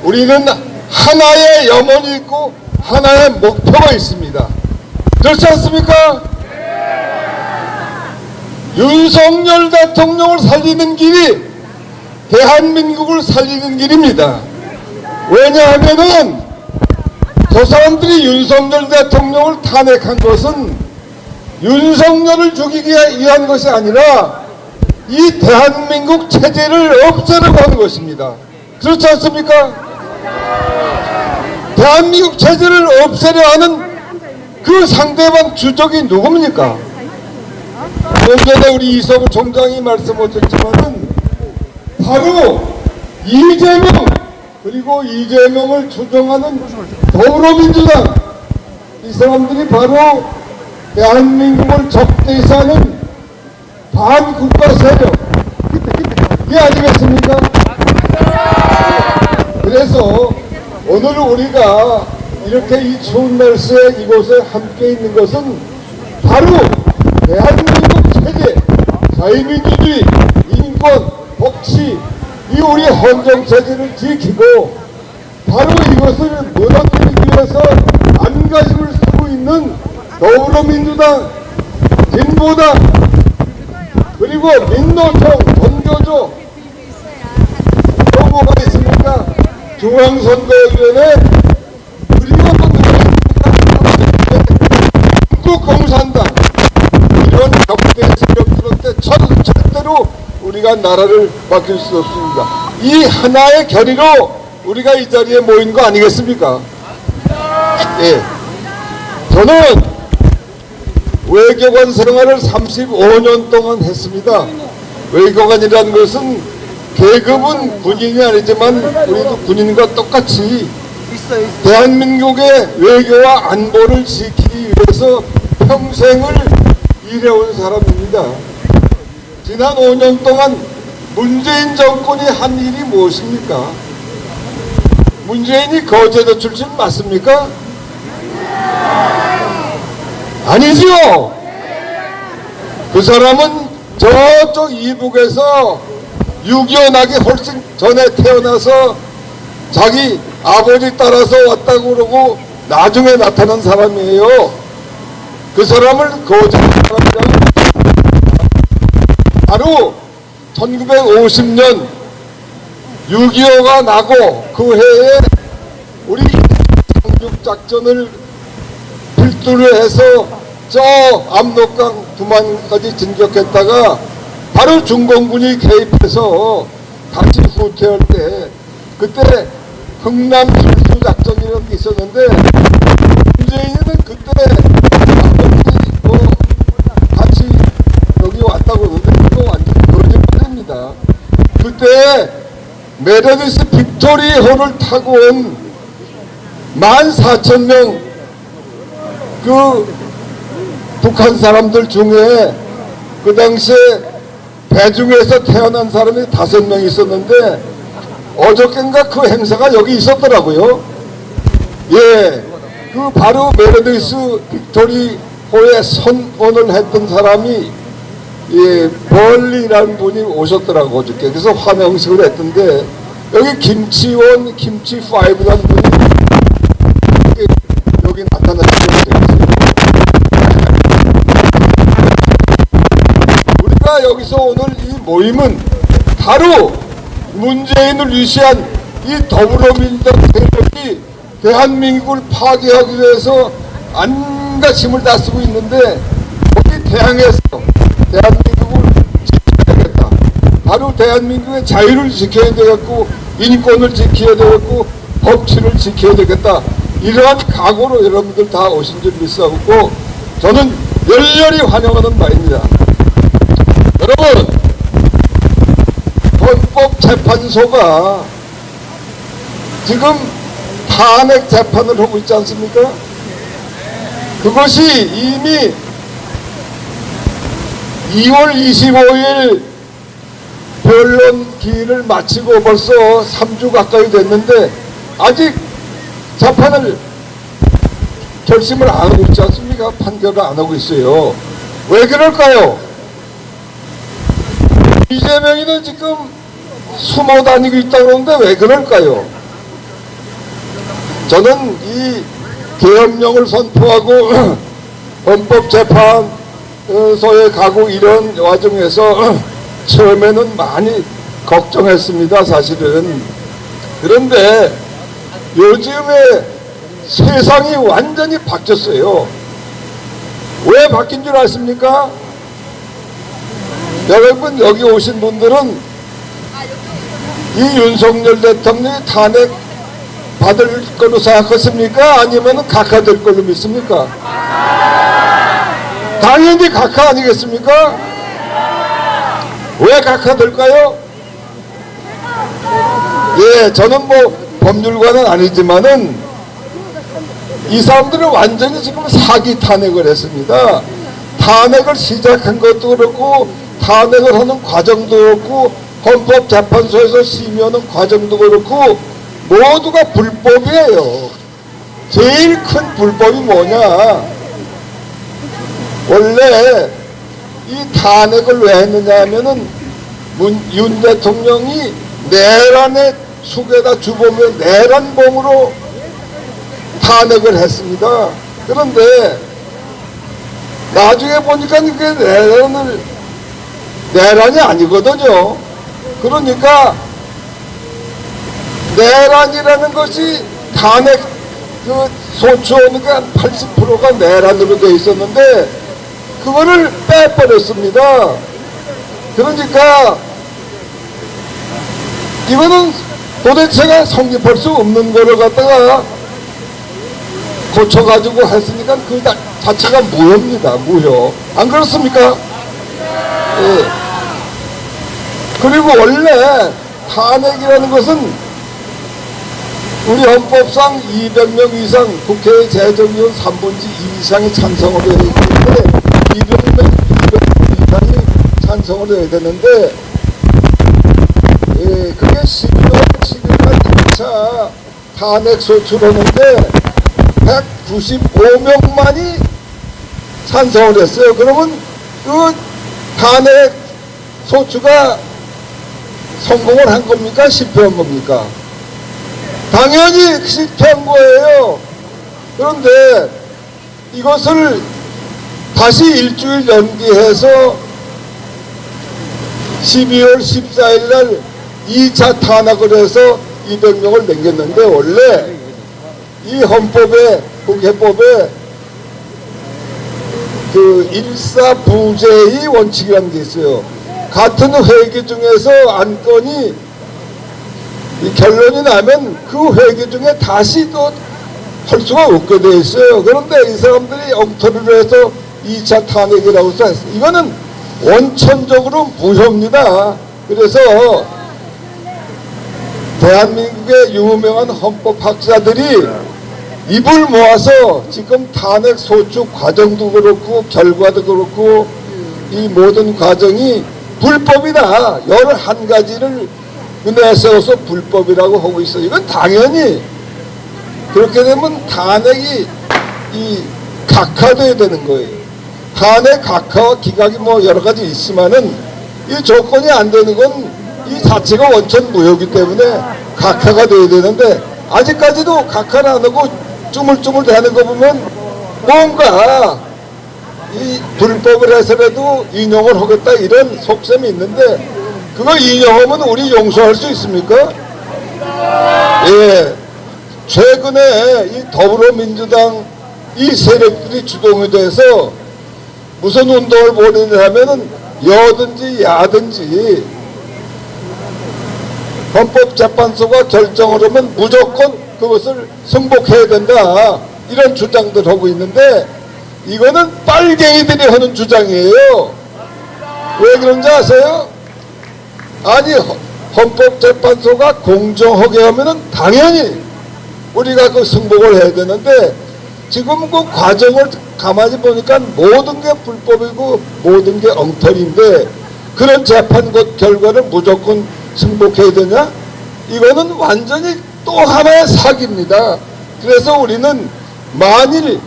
우리는 하나의 염원이 있고 하나의 목표가 있습니다. 그렇지 않습니까? 윤석열 대통령을 살리는 길이 대한민국을 살리는 길입니다. 왜냐하면은 저 사람들이 윤석열 대통령을 탄핵한 것은 윤석열을 죽이기 위한 것이 아니라 이 대한민국 체제를 없애려고 하는 것입니다. 그렇지 않습니까? 대한민국 체제를 없애려 하는 그 상대방 주적이 누굽니까? 오전에 우리 이성우 총장이 말씀하셨지만은 바로 이재명, 그리고 이재명을 추종하는 더불어민주당, 이 사람들이 바로 대한민국을 적대시하는 반국가 세력, 이게 아니겠습니까? 그래서 오늘 우리가 이렇게 이 추운 날씨에 이곳에 함께 있는 것은 바로 대한민국 체제, 자유민주주의, 인권, 법치, 이 우리 헌정체제를 지키고 바로 이것을 무너뜨리기 위해서 안가심을 쓰고 있는 더불어민주당, 진보당, 그리고 민노총, 전교조, 또 뭐가 있습니까? 중앙선거위원회, 그리고 한국공산당, 이런 적대 세력들한테 절대로 우리가 나라를 맡길 수 없습니다. 이 하나의 결의로 우리가 이 자리에 모인 거 아니겠습니까? 예. 저는 외교관 생활을 35년 동안 했습니다. 외교관이라는 것은 계급은 군인이 아니지만 우리도 군인과 똑같이 대한민국의 외교와 안보를 지키기 위해서 평생을 일해온 사람입니다. 지난 5년 동안 문재인 정권이 한 일이 무엇입니까? 문재인이 거제도 출신 맞습니까? 아니죠. 그 사람은 저쪽 이북에서 6.25 나기 훨씬 전에 태어나서 자기 아버지 따라서 왔다고 그러고 나중에 나타난 사람이에요. 그 사람을 거제도 사람이라고 바로 1950년 6.25가 나고 그 해에 우리 상륙작전을 필두로 해서 저 압록강 두만까지 진격했다가 바로 중공군이 개입해서 다시 후퇴할 때 그때 흥남 필수작전이라는 게 있었는데 문재인은 그때 같이 여기 왔다고 그러는데 그거 완전 거짓말입니다. 그때 메르디스 빅토리호를 타고 온 14,000명 그 북한 사람들 중에 그 당시에 배중에서 태어난 사람이 5명 있었는데 어저께인가 그 행사가 여기 있었더라고요. 예, 그 바로 메르디스 빅토리호에 선언을 했던 사람이 예, 벌리라는 분이 오셨더라고 어저께. 그래서 환영식을 했던데 여기 김치원, 김치5라는 분이 여기 나타나셨어요. 우리가 여기서 오늘 이 모임은 바로 문재인을 위시한 이 더불어민주당 세력이 대한민국을 파괴하기 위해서 안가심을 다 쓰고 있는데 거기 대항해서 대한민국을 지켜야 되겠다. 바로 대한민국의 자유를 지켜야 되겠고 인권을 지켜야 되겠고 법치를 지켜야 되겠다. 이러한 각오로 여러분들 다 오신 줄 믿사오고 저는 열렬히 환영하는 바입니다. 여러분, 헌법재판소가 지금 탄핵 재판을 하고 있지 않습니까? 그것이 이미 2월 25일 변론 기일을 마치고 벌써 3주 가까이 됐는데 아직 재판을 결심을 안 하고 있지 않습니까? 판결을 안 하고 있어요. 왜 그럴까요? 이재명이는 지금 숨어 다니고 있다고 그러는데 왜 그럴까요? 저는 이 계엄령을 선포하고 헌법재판소에 가고 이런 와중에서 처음에는 많이 걱정했습니다, 사실은. 그런데 요즘에 세상이 완전히 바뀌었어요. 왜 바뀐 줄 아십니까? 여러분, 여기 오신 분들은 이 윤석열 대통령이 탄핵 받을 걸로 생각하십니까? 아니면 각하될 걸로 믿습니까? 당연히 각하 아니겠습니까? 왜 각하될까요? 예, 저는 뭐 법률가는 아니지만은 이 사람들은 완전히 지금 사기 탄핵을 했습니다. 탄핵을 시작한 것도 그렇고 탄핵을 하는 과정도 그렇고 헌법재판소에서 심의하는 과정도 그렇고 모두가 불법이에요. 제일 큰 불법이 뭐냐? 원래 이 탄핵을 왜 했느냐 하면은 윤 대통령이 내란의 숙에다 주보면 내란범으로 탄핵을 했습니다. 그런데 나중에 보니까 이게 내란이 아니거든요. 그러니까 내란이라는 것이 탄핵 소추하니까 80%가 내란으로 되어 있었는데 그거를 빼버렸습니다. 그러니까 이거는 도대체가 성립할 수 없는 거를 갖다가 고쳐가지고 했으니까 그 자체가 무효입니다. 무효. 안 그렇습니까? 예. 그리고 원래 탄핵이라는 것은 우리 헌법상 200명 이상 국회 재정위원 3분의 2 이상이 찬성을 해야 되는데 200명 이상이 찬성을 해야 되는데 예, 그게 12월 7일날 1차 탄핵 소추하는데 195명만이 찬성을 했어요. 그러면 그 탄핵 소추가 성공을 한 겁니까? 실패한 겁니까? 당연히 실패한 거예요. 그런데 이것을 다시 일주일 연기해서 12월 14일 날 2차 탄핵을 해서 200명을 남겼는데 원래 이 헌법에, 국회법에 그 일사부재의 원칙이라는 게 있어요. 같은 회기 중에서 안건이 결론이 나면 그 회기 중에 다시 또 할 수가 없게 돼 있어요. 그런데 이 사람들이 엉터리를 해서 2차 탄핵이라고 해서 이거는 원천적으로 무효입니다. 그래서 대한민국의 유명한 헌법학자들이 입을 모아서 지금 탄핵 소추 과정도 그렇고 결과도 그렇고 이 모든 과정이 불법이다. 11가지를 내세워서 불법이라고 하고 있어요. 이건 당연히 그렇게 되면 탄핵이 각하돼야 되는 거예요. 탄핵 각하와 기각이 뭐 여러 가지 있지만은 이 조건이 안 되는 건 이 자체가 원천 무효이기 때문에 각하가 돼야 되는데 아직까지도 각하를 안 하고 쭈물쭈물 대는 거 보면 뭔가 이 불법을 해서라도 인용을 하겠다 이런 속셈이 있는데 그거 인용하면 우리 용서할 수 있습니까? 예. 최근에 이 더불어민주당 이 세력들이 주동이 돼서 무슨 운동을 벌이냐면은 여든지 야든지 헌법재판소가 결정을 하면 무조건 그것을 승복해야 된다 이런 주장들 하고 있는데 이거는 빨갱이들이 하는 주장이에요. 왜 그런지 아세요? 아니 헌법재판소가 공정하게 하면은 당연히 우리가 그 승복을 해야 되는데 지금 그 과정을 가만히 보니까 모든 게 불법이고 모든 게 엉터리인데 그런 재판 결과를 무조건 승복해야 되냐? 이거는 완전히 또 하나의 사기입니다. 그래서 우리는 만일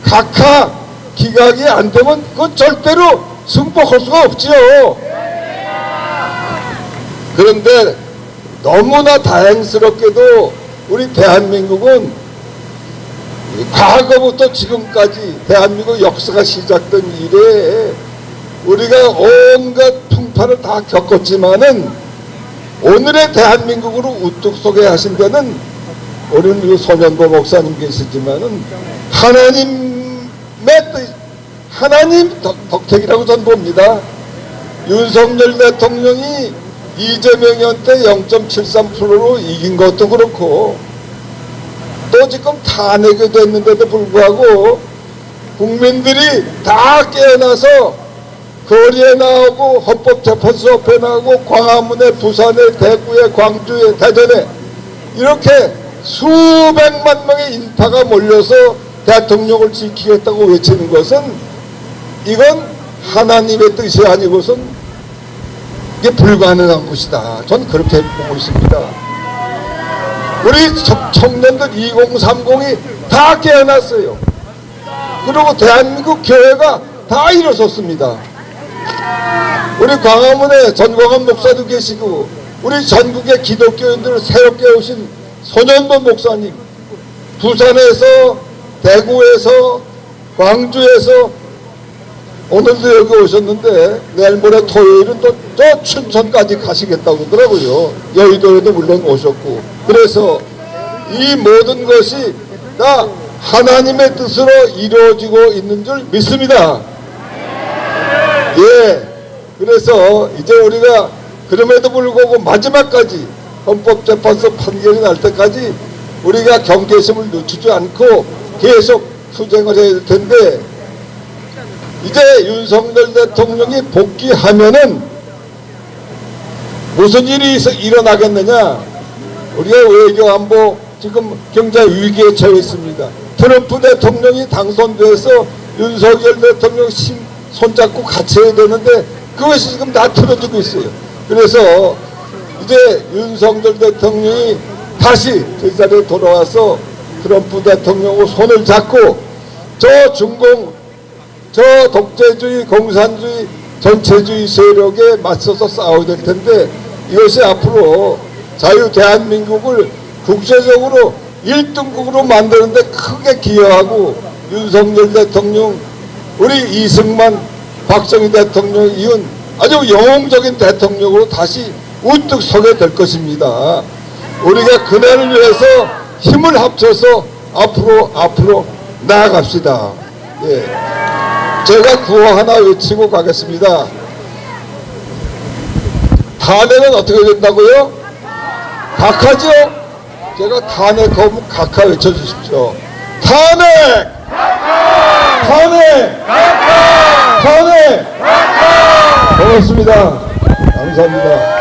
각하 기각이 안 되면 그건 절대로 승복할 수가 없지요. 그런데 너무나 다행스럽게도 우리 대한민국은 과거부터 지금까지 대한민국 역사가 시작된 이래 우리가 온갖 풍파를 다 겪었지만은 오늘의 대한민국으로 우뚝 서게 하신 데는 우리는 손현보 목사님 계시지만은 하나님의 뜻, 하나님 덕택이라고 저는 봅니다. 윤석열 대통령이 이재명한테 0.73%로 이긴 것도 그렇고 또 지금 탄핵이 됐는데도 불구하고 국민들이 다 깨어나서 거리에 나오고 헌법재판소 앞에 나오고 광화문에 부산에 대구에 광주에 대전에 이렇게 수백만 명의 인파가 몰려서 대통령을 지키겠다고 외치는 것은 이건 하나님의 뜻이 아니고선 이게 불가능한 것이다. 전 그렇게 보고 있습니다. 우리 청년들 2030이 다 깨어났어요. 그리고 대한민국 교회가 다 일어섰습니다. 우리 광화문에 전광훈 목사도 계시고 우리 전국의 기독교인들을 새롭게 오신 손현보 목사님, 부산에서 대구에서 광주에서 오늘도 여기 오셨는데 내일 모레 토요일은 또 저 춘천까지 가시겠다고 그러더라고요. 여의도에도 물론 오셨고 그래서 이 모든 것이 다 하나님의 뜻으로 이루어지고 있는 줄 믿습니다. 예, 그래서 이제 우리가 그럼에도 불구하고 마지막까지 헌법재판소 판결이 날 때까지 우리가 경계심을 늦추지 않고 계속 투쟁을 해야 될 텐데 이제 윤석열 대통령이 복귀하면은 무슨 일이 일어나겠느냐. 우리가 외교 안보 지금 굉장히 위기에 처해 있습니다. 트럼프 대통령이 당선돼서 윤석열 대통령 손잡고 같이 해야 되는데 그것이 지금 다 틀어지고 있어요. 그래서 이제 윤석열 대통령이 다시 제자리에 돌아와서 트럼프 대통령하고 손을 잡고 저 중공, 저 독재주의, 공산주의, 전체주의 세력에 맞서서 싸워야 될 텐데 이것이 앞으로 자유 대한민국을 국제적으로 1등국으로 만드는데 크게 기여하고 윤석열 대통령, 우리 이승만, 박정희 대통령 이은 아주 영웅적인 대통령으로 다시 우뚝 서게 될 것입니다. 우리가 그날을 위해서 힘을 합쳐서 앞으로 나아갑시다. 예. 제가 구호 하나 외치고 가겠습니다. 탄핵은 어떻게 된다고요? 각하죠? 제가 탄핵하면 각하 외쳐주십시오. 탄핵! 탄핵! 탄핵! 고맙습니다. 감사합니다.